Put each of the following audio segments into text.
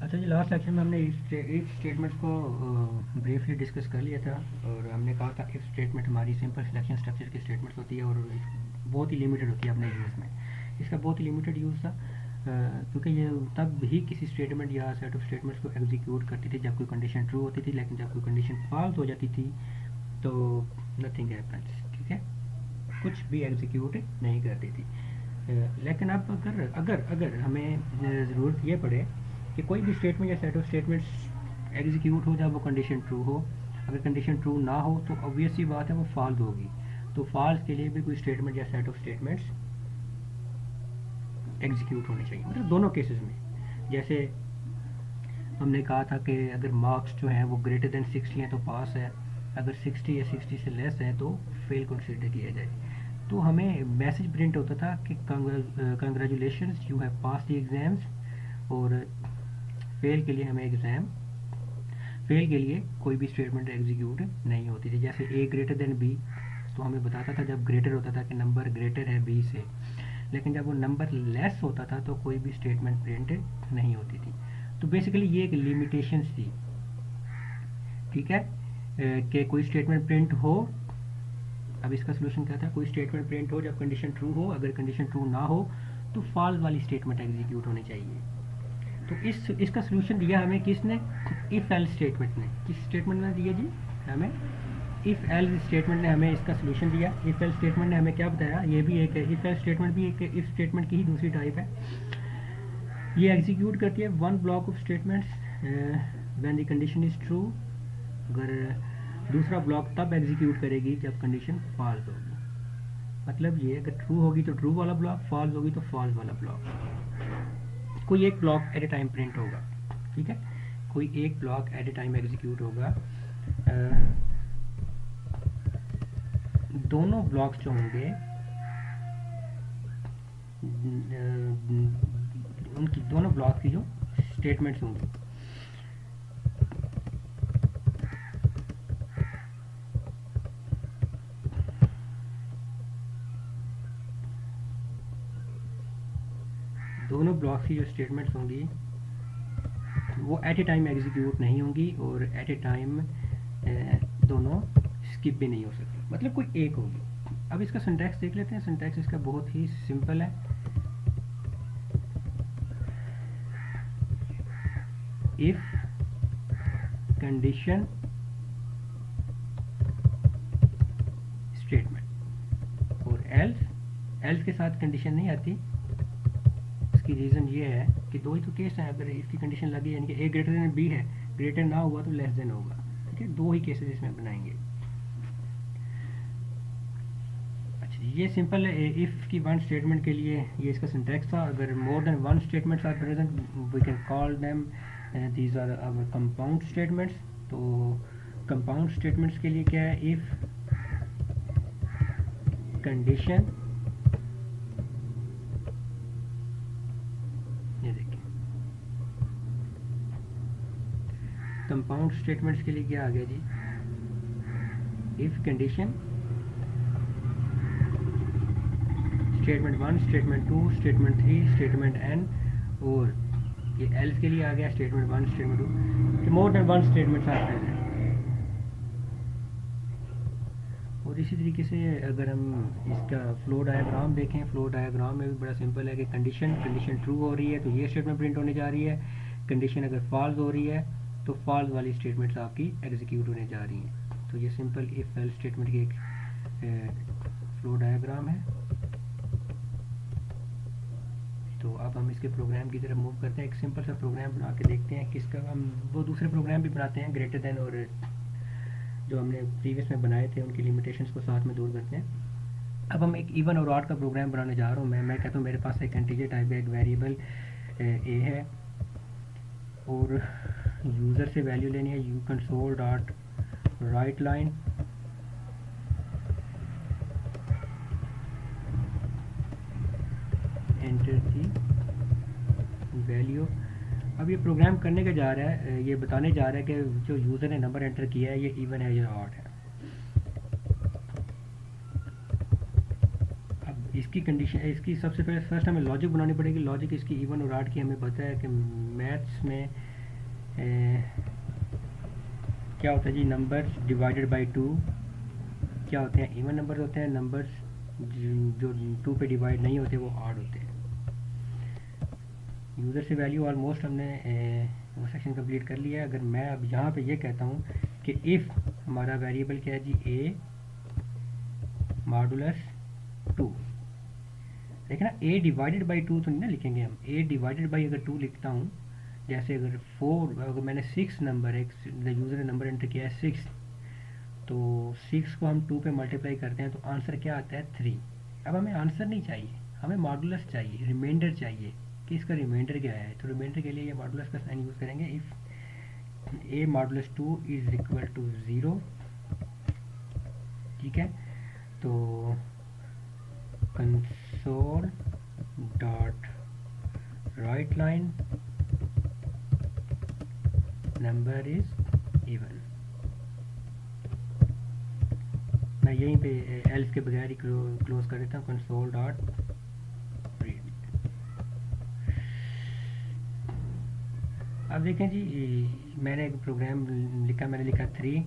अच्छा जी, last lecture में हमने इफ स्टेटमेंट को ब्रीफली डिस्कस कर लिया था और हमने कहा था इफ स्टेटमेंट हमारी सिंपल सिलेक्शन स्ट्रक्चर की स्टेटमेंट होती है और बहुत ही लिमिटेड होती है अपने यूज़ में। इसका बहुत ही लिमिटेड यूज़ था क्योंकि ये तब ही किसी स्टेटमेंट या सेट ऑफ स्टेटमेंट्स को एग्जीक्यूट करती थी जब कोई कंडीशन ट्रू होती थी, लेकिन जब कोई कंडीशन फॉल्स हो जाती थी तो नथिंग हैपेंस, ठीक है, कुछ भी एग्जीक्यूट नहीं करती थी। लेकिन अब अगर अगर अगर हमें ज़रूरत ये पड़े कि कोई भी स्टेटमेंट या सेट ऑफ स्टेटमेंट्स एग्जीक्यूट हो जब वो कंडीशन ट्रू हो, अगर कंडीशन ट्रू ना हो तो ऑब्वियस सी बात है वो फॉल्स होगी। तो फॉल्स के लिए भी कोई स्टेटमेंट या सेट ऑफ स्टेटमेंट्स एग्जीक्यूट होने चाहिए, मतलब दोनों केसेस में। जैसे हमने कहा था कि अगर मार्क्स जो हैं वो ग्रेटर देन 60 हैं तो पास है, अगर 60 या 60 से लेस है तो फेल कंसिडर किया जाए। तो हमें मैसेज प्रिंट होता था कि congratulations you have pass the exams, और फेल के लिए हमें एग्ज़ाम फेल के लिए कोई भी स्टेटमेंट एग्जीक्यूट नहीं होती थी। जैसे ए ग्रेटर देन बी, तो हमें बताता था जब ग्रेटर होता था कि नंबर ग्रेटर है बी से, लेकिन जब वो नंबर लेस होता था तो कोई भी स्टेटमेंट प्रिंट नहीं होती थी। तो बेसिकली ये एक लिमिटेशंस थी, ठीक है, कि कोई स्टेटमेंट प्रिंट हो। अब इसका सोल्यूशन क्या था, कोई स्टेटमेंट प्रिंट हो जब कंडीशन ट्रू हो, अगर कंडीशन ट्रू ना हो तो फॉल्स वाली स्टेटमेंट एग्जीक्यूट होनी चाहिए। तो इसका सोल्यूशन दिया हमें किसने, इफ एल स्टेटमेंट ने। किस स्टेटमेंट ने दिया जी हमें, इफ एल स्टेटमेंट ने हमें इसका सोल्यूशन दिया। इफ एल स्टेटमेंट ने हमें क्या बताया, ये भी एक इफ एल स्टेटमेंट भी एक इफ स्टेटमेंट की ही दूसरी टाइप है। ये एग्जीक्यूट करती है one block of statements when the condition is true. अगर दूसरा ब्लॉक तब एग्जीक्यूट करेगी जब कंडीशन फॉल्स होगी। मतलब ये अगर ट्रू होगी तो ट्रू वाला ब्लॉक, फॉल्स होगी तो फॉल्स वाला ब्लॉक। कोई एक block at a time print होगा, ठीक है, कोई एक block at a time execute होगा। दोनों ब्लॉक्स जो होंगे उनकी दोनों ब्लॉक की जो स्टेटमेंट्स होंगी दोनों ब्लॉक्स की जो स्टेटमेंट्स होंगी वो एट ए टाइम एग्जीक्यूट नहीं होंगी और एट ए टाइम दोनों स्किप भी नहीं हो सकती, मतलब कोई एक होगी। अब इसका सिंटैक्स देख लेते हैं। सिंटैक्स इसका बहुत ही सिंपल है। इफ कंडीशन स्टेटमेंट और एल्स के साथ कंडीशन नहीं आती। इसकी रीज़न ये है कि दो ही तो केस हैं। अगर इसकी कंडीशन लगी यानी कि ए ग्रेटर देन बी है, ग्रेटर ना हुआ तो लेस देन होगा, ठीक है, दो ही केसेस इसमें बनाएंगे। अच्छा, ये सिंपल है इफ़ की वन स्टेटमेंट के लिए ये इसका सिंटैक्स था। अगर more than one statements are present we can call them these are our compound statements. तो कंपाउंड स्टेटमेंट्स के लिए क्या है, इफ़ कंडीशन, ये देखिए कंपाउंड स्टेटमेंट्स के लिए क्या आ गया जी, if condition statement 1, statement 2, statement 3, statement n, और ये एल्स के लिए आ गया statement 1, statement 2, more than one statements are present. और इसी तरीके से अगर हम इसका फ्लो डायग्राम देखें, फ्लो डायग्राम में भी बड़ा सिंपल है कि कंडीशन ट्रू हो रही है तो ये स्टेटमेंट प्रिंट होने जा रही है, कंडीशन अगर फॉल्स हो रही है तो फॉल्स वाली स्टेटमेंट्स आपकी एग्जीक्यूट होने जा रही हैं। तो ये सिंपल इफ एल्स स्टेटमेंट की एक फ्लो डायग्राम है। तो अब हम इसके प्रोग्राम की तरफ मूव करते हैं। एक सिंपल सा प्रोग्राम बना के देखते हैं किसका हम वो दूसरे प्रोग्राम भी बनाते हैं ग्रेटर देन, और जो हमने प्रीवियस में बनाए थे उनकी लिमिटेशंस को साथ में दूर करते हैं। अब हम एक इवन और ऑड का प्रोग्राम बनाने जा रहा हूँ। मैं कहता हूँ मेरे पास एक इंटीजर टाइप का एक वेरिएबल ए है और यूज़र से वैल्यू लेनी है। You console dot write line enter the value. अब ये प्रोग्राम करने का जा रहा है, ये बताने जा रहा है कि जो यूज़र ने नंबर एंटर किया है ये इवन है या ऑड है। अब इसकी कंडीशन, इसकी सबसे पहले फर्स्ट हमें लॉजिक बनानी पड़ेगी। लॉजिक इसकी इवन और ऑड की हमें पता है कि मैथ्स में क्या होता है जी, नंबर्स डिवाइडेड बाई 2 क्या होते हैं, इवन नंबर्स होते हैं। नंबर्स जो 2 पे डिवाइड नहीं होते वो ऑड होते हैं। यूज़र से वैल्यू ऑलमोस्ट हमने वो सेक्शन कंप्लीट कर लिया है। अगर मैं अब यहाँ पे ये कहता हूँ कि इफ़ हमारा वेरिएबल क्या है जी, ए मॉडुलस 2, देखना ए डिवाइडेड बाई 2 तो नहीं ना लिखेंगे हम, ए डिवाइडेड बाई अगर 2 लिखता हूँ, जैसे अगर 4, अगर मैंने 6 नंबर, एक यूज़र ने नंबर एंटर किया है 6, तो 6 को हम 2 पे मल्टीप्लाई करते हैं तो आंसर क्या आता है 3। अब हमें आंसर नहीं चाहिए, हमें मॉडुलस चाहिए, रिमाइंडर चाहिए कि इसका रिमाइंडर क्या है। तो रिमाइंडर के लिए ये मॉडुलस का साइन यूज़ करेंगे। If a modulus 2 is equal to 0, ठीक है, तो console dot write line number is even. मैं यहीं पे एल्स के बगैर ही क्लोज कर देता हूँ, कंसोल डॉट रीड। अब देखें जी, मैंने एक प्रोग्राम लिखा, मैंने लिखा 3,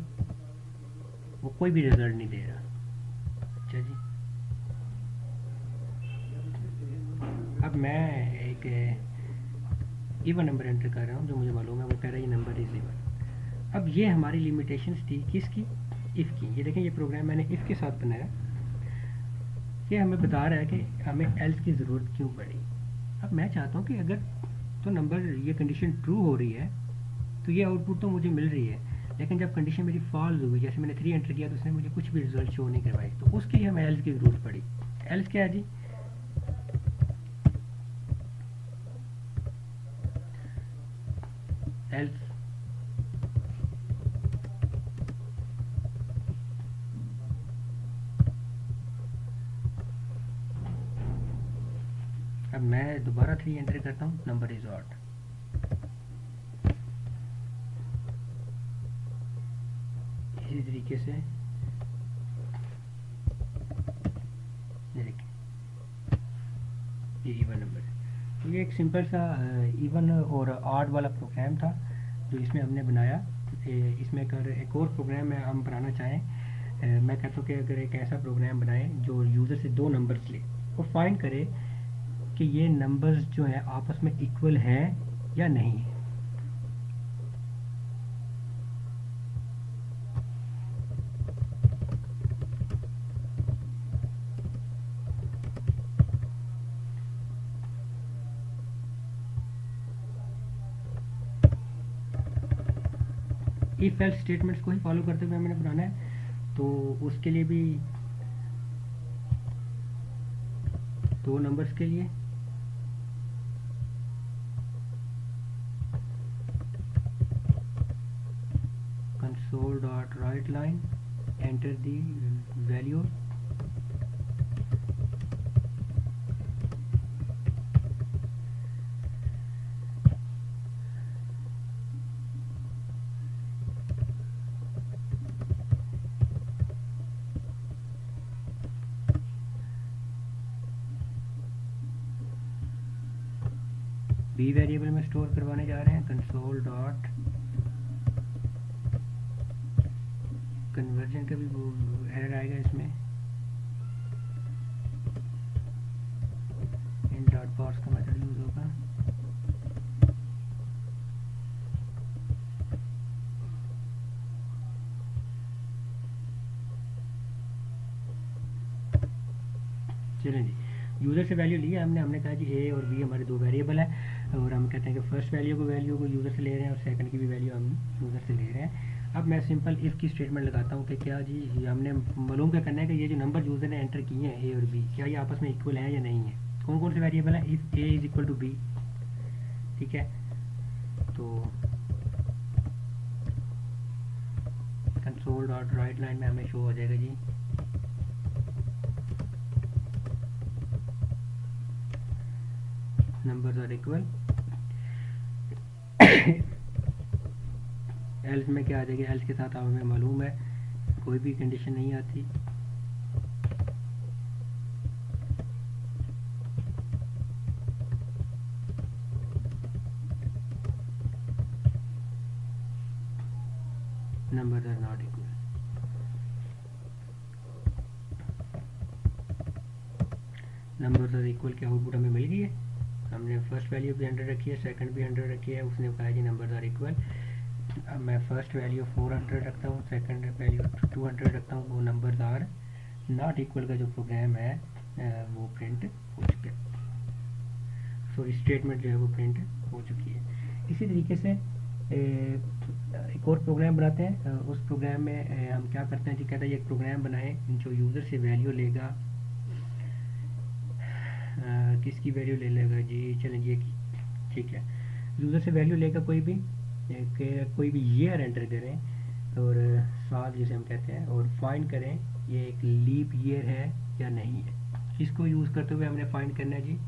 वो कोई भी रिजल्ट नहीं दे रहा। अच्छा जी, अब मैं एक इवन नंबर एंटर कर रहा हूँ, जो मुझे मालूम है, वो कह रहा है ये नंबर इज इवन। अब ये हमारी लिमिटेशंस थी किसकी, इफ़ की। ये देखें, ये प्रोग्राम मैंने इफ़ के साथ बनाया, ये हमें बता रहा है कि हमें एल्स की ज़रूरत क्यों पड़ी। अब मैं चाहता हूँ कि अगर तो नंबर, ये कंडीशन ट्रू हो रही है तो ये आउटपुट तो मुझे मिल रही है, लेकिन जब कंडीशन मेरी फॉल्स हुई, जैसे मैंने 3 एंटर किया तो उसने मुझे कुछ भी रिजल्ट शो नहीं करवाई, तो उसके लिए हमें एल्स की ज़रूरत पड़ी। एल्स क्या है जी, एल्स अब मैं दोबारा 3 एंटर करता हूँ, नंबर इज ऑड। इसी तरीके से ये देखिए, ये इवन नंबर है। तो ये एक सिंपल सा इवन और ऑड वाला प्रोग्राम था जो इसमें हमने बनाया। इसमें अगर एक और प्रोग्राम हम बनाना चाहें, मैं कहता हूँ कि अगर एक ऐसा प्रोग्राम बनाएं जो यूज़र से 2 नंबर्स ले और फाइंड करे कि ये नंबर्स जो हैं आपस में इक्वल हैं या नहीं है। इफ एल्स स्टेटमेंट्स को ही फॉलो करते हुए मैंने बनाना है, तो उसके लिए भी 2 नंबर्स के लिए console dot write line enter the value, b variable में स्टोर करवाने जा रहे हैं। कंसोल डॉट कन्वर्जन का भी एरर आएगा इसमें, इन डॉट पार्स का मेथड यूज होगा। चलें जी, यूज़र से वैल्यू लिया हमने कहा जी ए और बी हमारे 2 वेरिएबल है, और हम कहते हैं कि फर्स्ट वैल्यू को यूज़र से ले रहे हैं और सेकंड की भी वैल्यू हम यूज़र से ले रहे हैं। अब मैं सिंपल इफ़ की स्टेटमेंट लगाता हूँ कि क्या जी, हमने मालूम क्या करना है कि ये जो नंबर यूज़र ने एंटर किए हैं ए और बी, क्या ये आपस में इक्वल हैं या नहीं है। कौन कौन से वेरिएबल हैं, if a is equal to b, ठीक है, तो कंसोल डॉट राइट लाइन में हमें शो हो जाएगा जी नंबर्स आर इक्वल। एल्स में क्या आ जाएगा, एल्स के साथ हमें मालूम है कोई भी कंडीशन नहीं आती। Numbers are not equal. Numbers are equal की आउटपुट हमें मिल गई है। हमने फर्स्ट वैल्यू भी 100 रखी है, सेकंड भी 100 रखी है, उसने कहा जी नंबर्स आर इक्वल। अब मैं फर्स्ट वैल्यू 400 रखता हूँ, सेकंड वैल्यू 200 रखता हूँ, वो नंबर्स आर नॉट इक्वल का जो प्रोग्राम है वो प्रिंट हो चुका है, सॉरी स्टेटमेंट जो है वो प्रिंट हो चुकी है। इसी तरीके से एक और प्रोग्राम बनाते हैं। उस प्रोग्राम में हम क्या करते हैं जी, कहते हैं एक प्रोग्राम बनाएं जो यूज़र से वैल्यू लेगा। किसकी वैल्यू ले लेगा जी, चलें जी ठीक है, यूज़र से वैल्यू लेगा कोई भी कोई भी ईयर एंटर करें और साल जिसे हम कहते हैं, और फाइंड करें ये एक लीप ईयर है या नहीं है। इसको यूज़ करते हुए हमने फाइंड करना है जी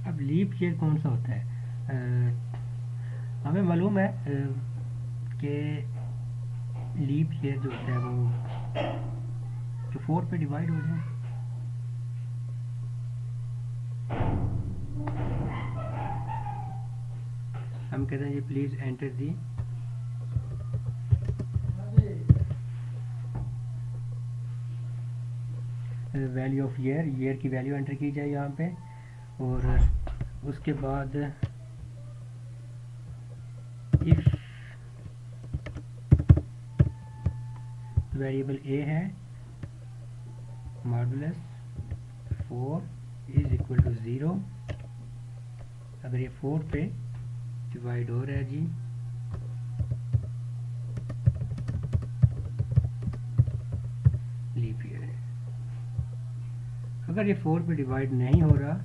अब लीप ईयर कौन सा होता है। हमें मालूम है कि लीप ईयर जो होता है वो जो 4 पे डिवाइड हो जाए, हम कहते हैं जी please enter the value of year की वैल्यू एंटर की जाए यहाँ पे, और उसके बाद इफ वेरिएबल ए है मॉडुलस 4 इज इक्वल टू 0। अगर ये 4 पे डिवाइड हो रहा है जी लीप ईयर है। अगर ये 4 पे डिवाइड नहीं हो रहा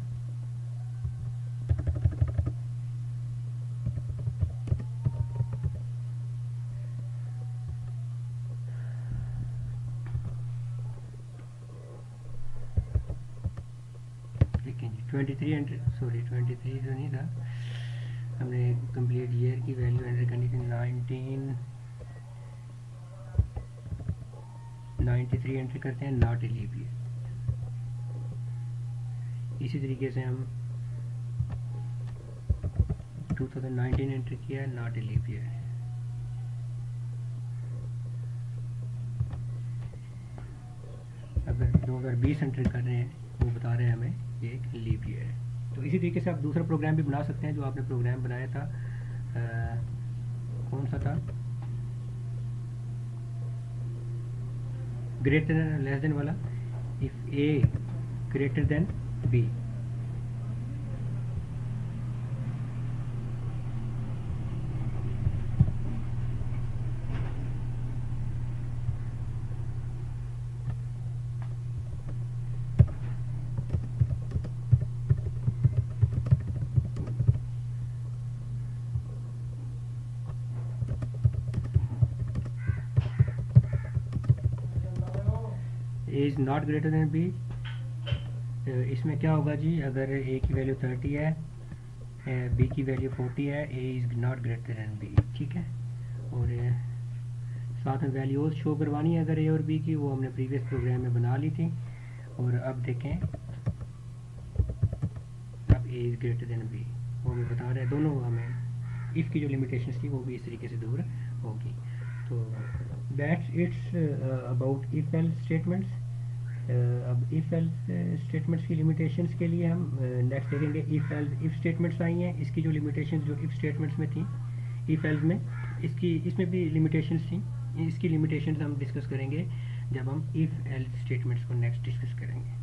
लेकिन 23 एंटर, सॉरी 23 तो नहीं था, हमने कंप्लीट ईयर की वैल्यू एंटर करनी थी 1993 एंटर करते हैं, नॉट ए लीप ईयर। इसी तरीके से हम 2019 एंटर किया, नॉट ए लीप ईयर। अगर 2020 एंटर कर रहे हैं वो बता रहे हैं हमें ये एक लीप ईयर है। तो इसी तरीके से आप दूसरा प्रोग्राम भी बना सकते हैं जो आपने प्रोग्राम बनाया था, कौन सा था, ग्रेटर देन लेस देन वाला, if a greater than b. A is not greater than b, इसमें क्या होगा जी, अगर ए की वैल्यू 30 है, बी की वैल्यू 40 है, a is not greater than b, ठीक है। और साथ में वैल्यूज शो करवानी है अगर ए और बी की, वो हमने प्रीवियस प्रोग्राम में बना ली थी। और अब देखें, अब a is greater than b वो हमें बता रहे हैं, दोनों हमें इफ़ की जो लिमिटेशंस थी वो भी इस तरीके से दूर होगी। तो that's it's about if else statements. अब इफ एल्स स्टेटमेंट्स की लिमिटेशंस के लिए हम नेक्स्ट देखेंगे इफ एल्स इफ स्टेटमेंट्स आई हैं, इसकी जो लिमिटेशंस जो इफ स्टेटमेंट्स में थी, इफ एल्स में इसमें भी लिमिटेशंस थी, इसकी लिमिटेशंस हम डिस्कस करेंगे जब हम इफ एल्स स्टेटमेंट्स को नेक्स्ट डिस्कस करेंगे।